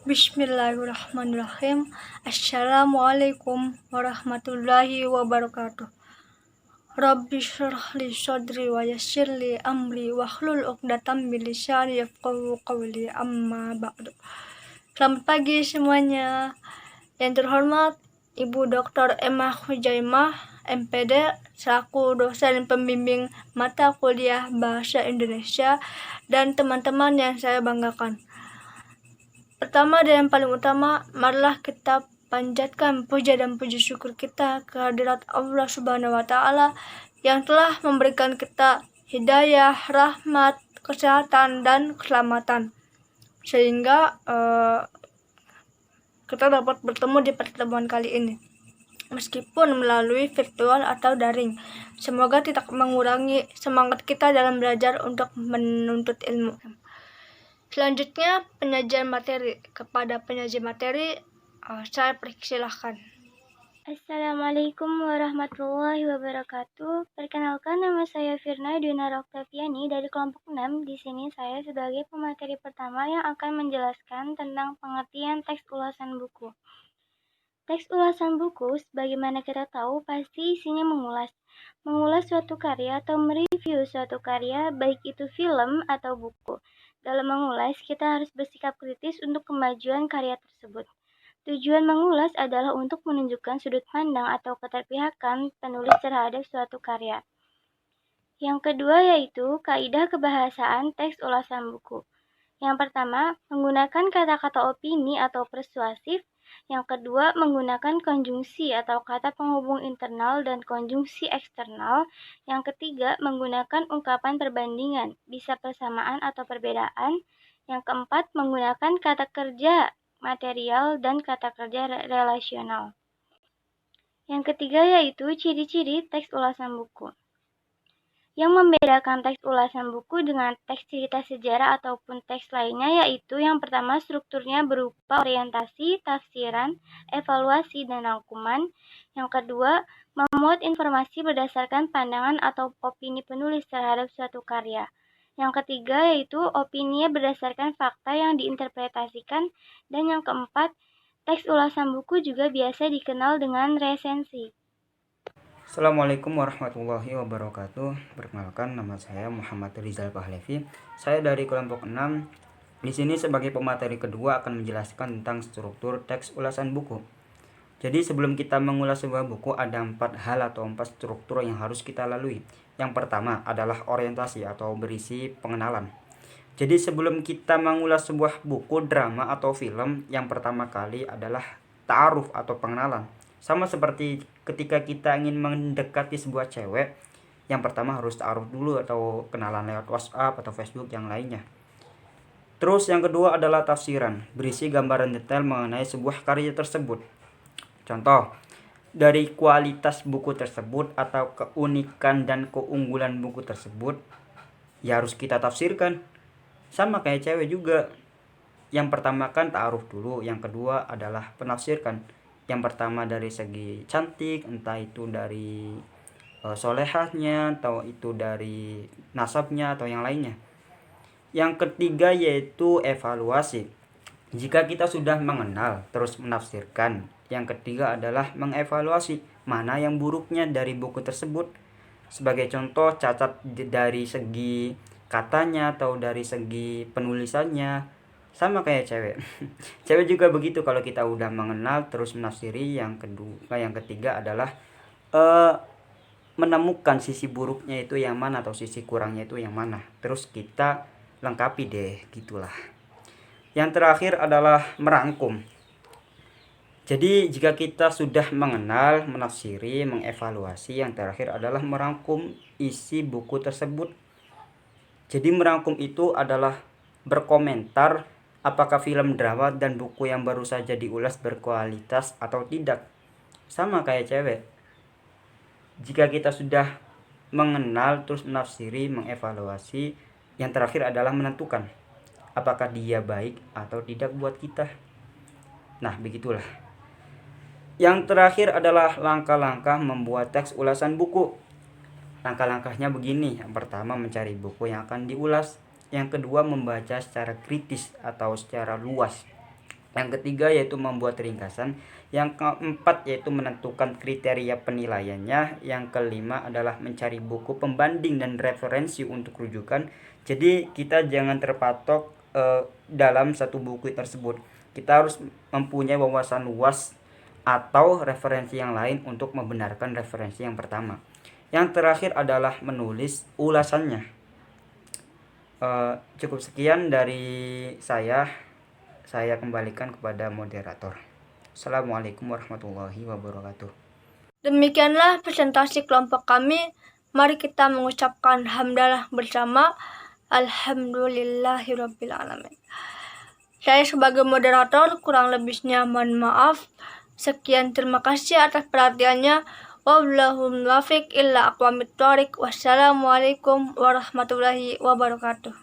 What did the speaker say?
Bismillahirrahmanirrahim. Assalamualaikum warahmatullahi wabarakatuh. Rabbi shrah li sadri wa yassir li amri wahlul 'uqdatam min lisani yafqahu qawli, amma ba'du. Selamat pagi semuanya. Yang terhormat Ibu Dr. Emma Hujaimah, MPD, selaku dosen pembimbing mata kuliah Bahasa Indonesia, dan teman-teman yang saya banggakan. Pertama dan yang paling utama, marilah kita panjatkan puja dan puji syukur kita kehadirat Allah Subhanahu wa Ta'ala yang telah memberikan kita hidayah, rahmat, kesehatan, dan keselamatan, sehingga kita dapat bertemu di pertemuan kali ini, meskipun melalui virtual atau daring. Semoga tidak mengurangi semangat kita dalam belajar untuk menuntut ilmu. Selanjutnya, penyajian materi. Kepada penyaji materi, saya persilahkan. Assalamualaikum warahmatullahi wabarakatuh. Perkenalkan, nama saya Firna Dinara Oktaviani dari kelompok 6. Di sini saya sebagai pemateri pertama yang akan menjelaskan tentang pengertian teks ulasan buku. Teks ulasan buku, sebagaimana kita tahu, pasti isinya mengulas suatu karya atau mereview suatu karya, baik itu film atau buku. Dalam mengulas, kita harus bersikap kritis untuk kemajuan karya tersebut. Tujuan mengulas adalah untuk menunjukkan sudut pandang atau keterpihakan penulis terhadap suatu karya. Yang kedua yaitu kaidah kebahasaan teks ulasan buku. Yang pertama, menggunakan kata-kata opini atau persuasif. Yang kedua, menggunakan konjungsi atau kata penghubung internal dan konjungsi eksternal. Yang ketiga, menggunakan ungkapan perbandingan, bisa persamaan atau perbedaan. Yang keempat, menggunakan kata kerja material dan kata kerja relasional. Yang ketiga yaitu ciri-ciri teks ulasan buku. Yang membedakan teks ulasan buku dengan teks cerita sejarah ataupun teks lainnya yaitu yang pertama, strukturnya berupa orientasi, tafsiran, evaluasi, dan rangkuman. Yang kedua, memuat informasi berdasarkan pandangan atau opini penulis terhadap suatu karya. Yang ketiga yaitu opininya berdasarkan fakta yang diinterpretasikan. Dan yang keempat, teks ulasan buku juga biasa dikenal dengan resensi. Assalamualaikum warahmatullahi wabarakatuh. Perkenalkan, nama saya Muhammad Rizal Pahlevi. Saya dari kelompok 6. Di sini sebagai pemateri kedua akan menjelaskan tentang struktur teks ulasan buku. Jadi sebelum kita mengulas sebuah buku, ada 4 hal atau 4 struktur yang harus kita lalui. Yang pertama adalah orientasi atau berisi pengenalan. Jadi sebelum kita mengulas sebuah buku, drama atau film, yang pertama kali adalah ta'aruf atau pengenalan. Sama seperti ketika kita ingin mendekati sebuah cewek, yang pertama harus ta'aruf dulu atau kenalan lewat WhatsApp atau Facebook yang lainnya. Terus yang kedua adalah tafsiran, berisi gambaran detail mengenai sebuah karya tersebut. Contoh, dari kualitas buku tersebut atau keunikan dan keunggulan buku tersebut, ya harus kita tafsirkan. Sama kayak cewek juga. Yang pertama kan ta'aruf dulu, yang kedua adalah penafsirkan. Yang pertama dari segi cantik, entah itu dari solehahnya atau itu dari nasabnya atau yang lainnya. Yang ketiga yaitu evaluasi. Jika kita sudah mengenal terus menafsirkan, yang ketiga adalah mengevaluasi mana yang buruknya dari buku tersebut. Sebagai contoh, cacat dari segi katanya atau dari segi penulisannya. Sama kayak cewek. Cewek juga begitu, kalau kita udah mengenal terus menafsiri. Yang ketiga adalah menemukan sisi buruknya itu yang mana atau sisi kurangnya itu yang mana. Terus kita lengkapi deh, gitulah. Yang terakhir adalah merangkum. Jadi jika kita sudah mengenal, menafsiri, mengevaluasi, yang terakhir adalah merangkum isi buku tersebut. Jadi merangkum itu adalah berkomentar apakah film, drama, dan buku yang baru saja diulas berkualitas atau tidak. Sama kayak cewek. Jika kita sudah mengenal, terus menafsiri, mengevaluasi, yang terakhir adalah menentukan apakah dia baik atau tidak buat kita. Nah, begitulah. Yang terakhir adalah langkah-langkah membuat teks ulasan buku. Langkah-langkahnya begini. Yang pertama, mencari buku yang akan diulas. Yang kedua, membaca secara kritis atau secara luas. Yang ketiga yaitu membuat ringkasan. Yang keempat yaitu menentukan kriteria penilaiannya. Yang kelima adalah mencari buku pembanding dan referensi untuk rujukan. Jadi kita jangan terpatok dalam satu buku tersebut. Kita harus mempunyai wawasan luas atau referensi yang lain untuk membenarkan referensi yang pertama. Yang terakhir adalah menulis ulasannya. Cukup sekian dari saya. Saya kembalikan kepada moderator. Assalamualaikum warahmatullahi wabarakatuh. Demikianlah presentasi kelompok kami. Mari kita mengucapkan hamdalah bersama. Alhamdulillahirabbil alamin. Saya sebagai moderator kurang lebihnya mohon maaf. Sekian, terima kasih atas perhatiannya. Wallahul muwaffiq illa aqwamit thoriq. Wassalamualaikum warahmatullahi wabarakatuh.